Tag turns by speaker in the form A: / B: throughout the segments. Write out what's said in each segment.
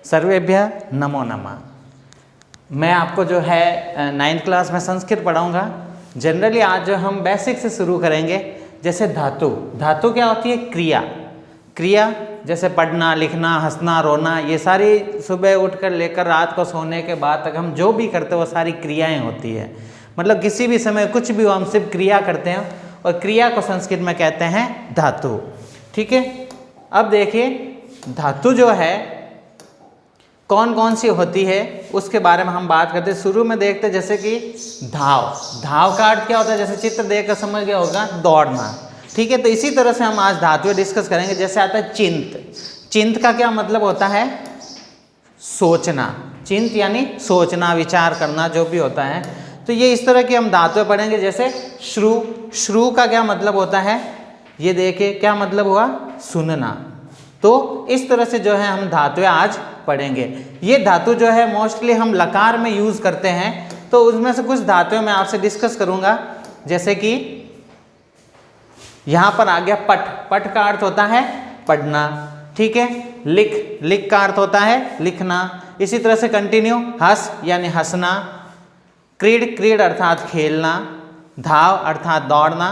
A: सर्वेभ्यः नमो नमः। मैं आपको जो है 9th क्लास में संस्कृत पढ़ाऊँगा। जनरली आज जो हम बेसिक से शुरू करेंगे, जैसे धातु। धातु क्या होती है? क्रिया। क्रिया जैसे पढ़ना, लिखना, हंसना, रोना, ये सारी सुबह उठकर लेकर रात को सोने के बाद तक हम जो भी करते हैं वो सारी क्रियाएं होती है। मतलब किसी भी समय कुछ भी हो हम सिर्फ क्रिया करते हैं, और क्रिया को संस्कृत में कहते हैं धातु। ठीक है, अब देखिए धातु जो है कौन कौन सी होती है उसके बारे में हम बात करते हैं। शुरू में देखते हैं जैसे कि धाव। धाव का अर्थ क्या होता है? जैसे चित्र देखकर समझ गया होगा, दौड़ना। ठीक है, तो इसी तरह से हम आज धातुएं डिस्कस करेंगे। जैसे आता है चिंत। चिंत का क्या मतलब होता है? सोचना। चिंत यानी सोचना, विचार करना, जो भी होता है। तो ये इस तरह की हम धातुएं पढ़ेंगे। जैसे श्रु। श्रु का क्या मतलब होता है? ये देखिए क्या मतलब हुआ? सुनना। तो इस तरह से जो है हम धातुएं आज पढ़ेंगे। ये धातु जो है मोस्टली हम लकार में यूज करते हैं, तो उसमें से कुछ धातुएं मैं आपसे डिस्कस करूंगा। जैसे कि यहां पर आ गया पठ। पठ का अर्थ होता है पढ़ना। ठीक है, लिख। लिख का अर्थ होता है लिखना। इसी तरह से कंटिन्यू, हंस यानी हंसना। क्रीड। क्रीड अर्थात खेलना। धाव अर्थात दौड़ना।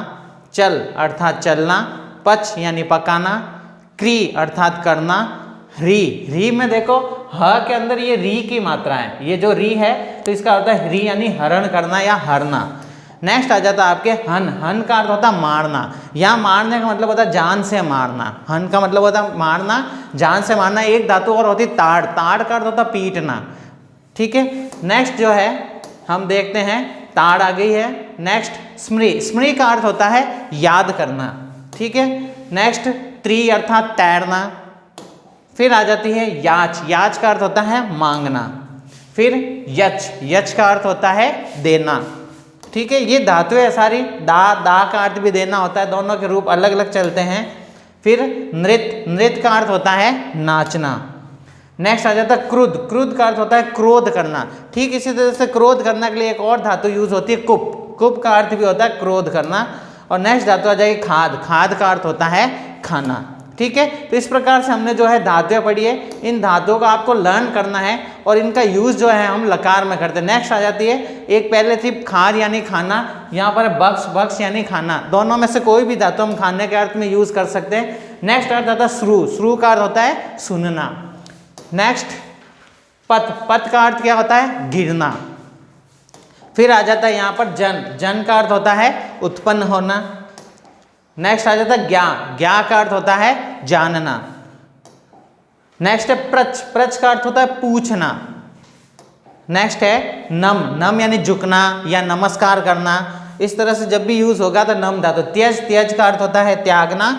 A: चल अर्थात चलना। पच यानी पकाना। क्री अर्थात करना। री। री में देखो ह के अंदर ये री की मात्रा है। ये जो री है तो इसका अर्थ है री यानी हरण करना या हरना। नेक्स्ट आ जाता है आपके हन। हन का अर्थ होता है मारना। यहाँ मारने का मतलब होता है जान से मारना। हन का मतलब होता है मारना, जान से मारना। एक धातु और होती है ताड़। ताड़ का अर्थ होता है पीटना। ठीक है, नेक्स्ट जो है हम देखते हैं, ताड़ आ गई है। नेक्स्ट स्मृ। स्मृ का अर्थ होता है याद करना। ठीक है, नेक्स्ट त्री अर्थात तैरना। फिर आ जाती है याच। याच का अर्थ होता है मांगना। फिर यच। यच का अर्थ होता है देना। ठीक है, ये धातुएं है सारी। दा का अर्थ भी देना होता है। दोनों के रूप अलग अलग चलते हैं। फिर नृत्य। नृत्य का अर्थ होता है नाचना। नेक्स्ट आ जाता है क्रुद्ध। क्रुद्ध का अर्थ होता है क्रोध करना। ठीक इसी तरह से क्रोध करने के लिए एक और धातु यूज होती है कुप। कुप का अर्थ भी होता है क्रोध करना। और नेक्स्ट धातु आ जाएगी खाद। खाद का अर्थ होता है खाना। ठीक है, तो इस प्रकार से हमने जो है धातुएं पढ़ी है। इन धातुओं को आपको लर्न करना है और इनका यूज जो है हम लकार में करते हैं। नेक्स्ट आ जाती है, एक पहले थी खार यानी खाना, यहाँ पर बक्स। बक्स यानी खाना। दोनों में से कोई भी धातु हम खाने के अर्थ में यूज कर सकते हैं। नेक्स्ट अर्थ आता है श्रु। श्रु का अर्थ होता है सुनना। नेक्स्ट पत। पत का अर्थ क्या होता है? गिरना। फिर आ जाता है यहाँ पर जन। जन का अर्थ होता है उत्पन्न होना। नेक्स्ट आ जाता है ज्ञा। ज्ञा का अर्थ होता है जानना। नेक्स्ट है प्रच। प्रच का अर्थ होता है पूछना। नेक्स्ट है नम। नम यानी झुकना या नमस्कार करना। इस तरह से जब भी यूज होगा तो नम धातु। त्यज। त्यज का अर्थ होता है त्यागना।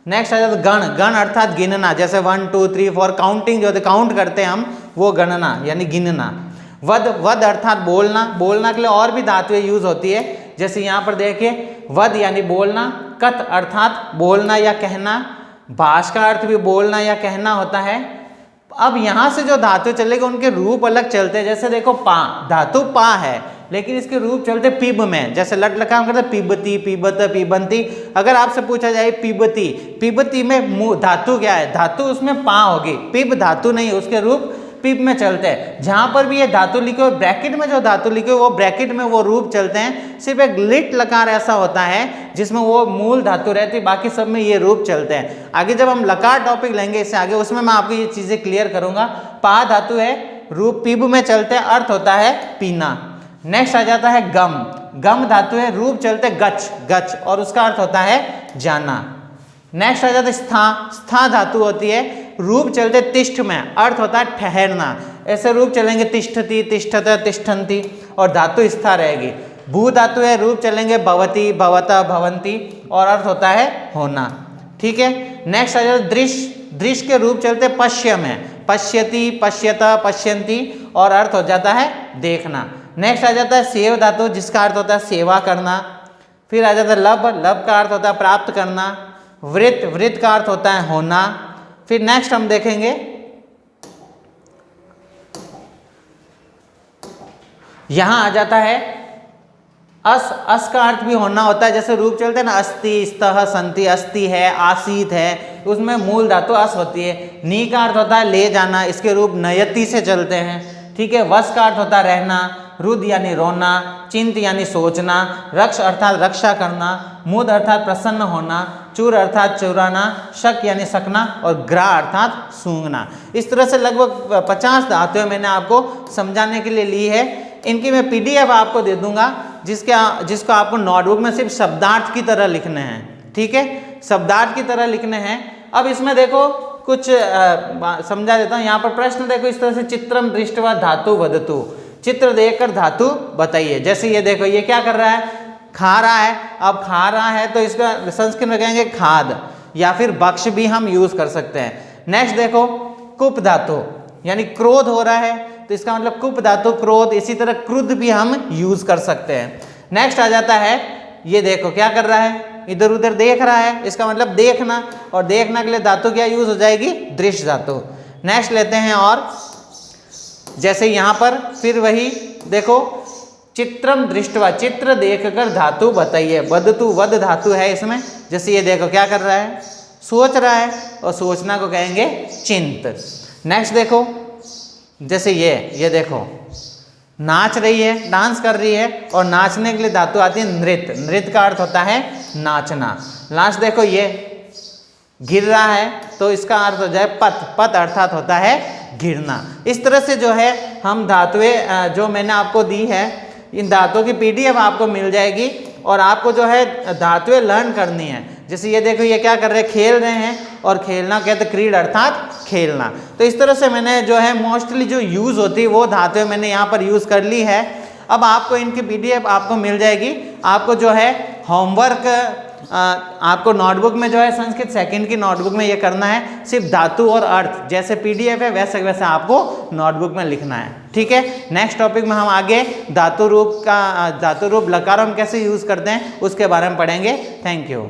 A: नेक्स्ट आ जाता है गण। गण अर्थात गिनना। जैसे 1 2 3 4 काउंटिंग जो होती है, काउंट करते हैं हम, वो गणना यानी गिनना। वद। वद अर्थात बोलना। बोलना के लिए और भी धातुएं यूज होती है। जैसे यहाँ पर देखिए वद यानी बोलना। कत अर्थात बोलना या कहना। भाष का अर्थ भी बोलना या कहना होता है। अब यहाँ से जो धातु चलेगा उनके रूप अलग चलते हैं। जैसे देखो पा। धातु पा है लेकिन इसके रूप चलते पिब में। जैसे लट लकार करते पिबती, पिबत, पिबंती। अगर आपसे पूछा जाए पिबती, पिबती में धातु क्या है? धातु उसमें पा होगी। पिब धातु नहीं, उसके रूप पिब में चलते हैं। जहां पर भी ये धातु लिखे हुए ब्रैकेट में जो धातु लिखे हुए वो ब्रैकेट में वो रूप चलते हैं। सिर्फ एक लिट लकार ऐसा होता है जिसमें वो मूल धातु रहती है, बाकी सब में ये रूप चलते हैं। आगे जब हम लकार टॉपिक लेंगे इससे आगे, उसमें मैं आपको ये चीजें क्लियर करूंगा। पा धातु है, रूप पिब में चलते हैं, अर्थ होता है पीना। नेक्स्ट आ जाता है गम। गम धातु है, रूप चलते गच। गच और उसका अर्थ होता है जाना। नेक्स्ट आ जाता है स्था। स्था धातु होती है, रूप चलते तिष्ठ में, अर्थ होता है ठहरना। ऐसे रूप चलेंगे तिष्ठति, तिष्ठत, तिष्ठन्ति, और धातु स्था रहेगी। भू धातु है, रूप चलेंगे भवति, भवता, भवंती, और अर्थ होता है होना। ठीक है, नेक्स्ट आ जाता है दृश्य। दृश्य के रूप चलते पश्य में, पश्यति, पश्यत, पश्यन्ति, और अर्थ हो जाता है देखना। नेक्स्ट आ जाता है सेव धातु जिसका अर्थ होता है सेवा करना। फिर आ जाता है लब। लब का अर्थ होता है प्राप्त करना। वृत्त। वृत्त का अर्थ होता है होना। फिर नेक्स्ट हम देखेंगे यहां आ जाता है अस। अस का अर्थ भी होना होता है। जैसे रूप चलते हैं ना, अस्ति, स्तः, संति। अस्ति है, आसीत है, उसमें मूल धातु अस होती है। नी का अर्थ होता है ले जाना, इसके रूप नयति से चलते हैं, ठीक है। वस का अर्थ होता है रहना, रुद यानी रोना, चिंत यानी सोचना, रक्ष अर्थात रक्षा करना, मुद अर्थात प्रसन्न होना, चूर अर्थात चुराना, शक यानी सकना और ग्रा अर्थात सूंघना। इस तरह से लगभग 50 धातुएं मैंने आपको समझाने के लिए ली है। इनकी मैं PDF आपको दे दूंगा जिसको आपको नोटबुक में सिर्फ शब्दार्थ की तरह लिखने हैं, ठीक है, शब्दार्थ की तरह लिखने हैं। अब इसमें देखो कुछ समझा देता हूँ। यहाँ पर प्रश्न देखो इस तरह से, चित्रम दृष्टवा धातु वदतु, चित्र देखकर धातु बताइए। जैसे ये देखो, ये क्या कर रहा है, खा रहा है। अब खा रहा है तो इसका संस्कृत में कहेंगे खाद, या फिर भक्ष भी हम यूज कर सकते हैं। नेक्स्ट देखो कुप धातु यानी क्रोध हो रहा है, तो इसका मतलब कुप धातु क्रोध। इसी तरह क्रुद्ध भी हम यूज कर सकते हैं। नेक्स्ट आ जाता है, ये देखो क्या कर रहा है, इधर उधर देख रहा है, इसका मतलब देखना, और देखना के लिए धातु क्या यूज हो जाएगी, दृश्य धातु। नेक्स्ट लेते हैं, और जैसे यहाँ पर फिर वही देखो, चित्रम दृष्टवा, चित्र देखकर धातु बताइए। वदतु वद धातु है इसमें। जैसे ये देखो क्या कर रहा है, सोच रहा है, और सोचना को कहेंगे चिंत। नेक्स्ट देखो, जैसे ये देखो नाच रही है, डांस कर रही है, और नाचने के लिए धातु आती है नृत्य। नृत्य का अर्थ होता है नाचना। लास्ट देखो, ये गिर रहा है, तो इसका अर्थ हो जाए पत, पत अर्थात होता है गिरना। इस तरह से जो है हम धातुएं जो मैंने आपको दी है, इन धातुओं की PDF आपको मिल जाएगी, और आपको जो है धातुएं लर्न करनी है। जैसे ये देखो, ये क्या कर रहे हैं, खेल रहे हैं, और खेलना कहते क्रीड अर्थात खेलना। तो इस तरह से मैंने जो है मोस्टली जो यूज़ होती है वो धातुएं मैंने यहाँ पर यूज़ कर ली है। अब आपको इनकी PDF आपको मिल जाएगी। आपको जो है होमवर्क आपको नोटबुक में जो है संस्कृत सेकंड की नोटबुक में ये करना है, सिर्फ धातु और अर्थ जैसे PDF है वैसे वैसे आपको नोटबुक में लिखना है, ठीक है। नेक्स्ट टॉपिक में हम आगे धातु रूप लकार हम कैसे यूज़ करते हैं उसके बारे में पढ़ेंगे। Thank you.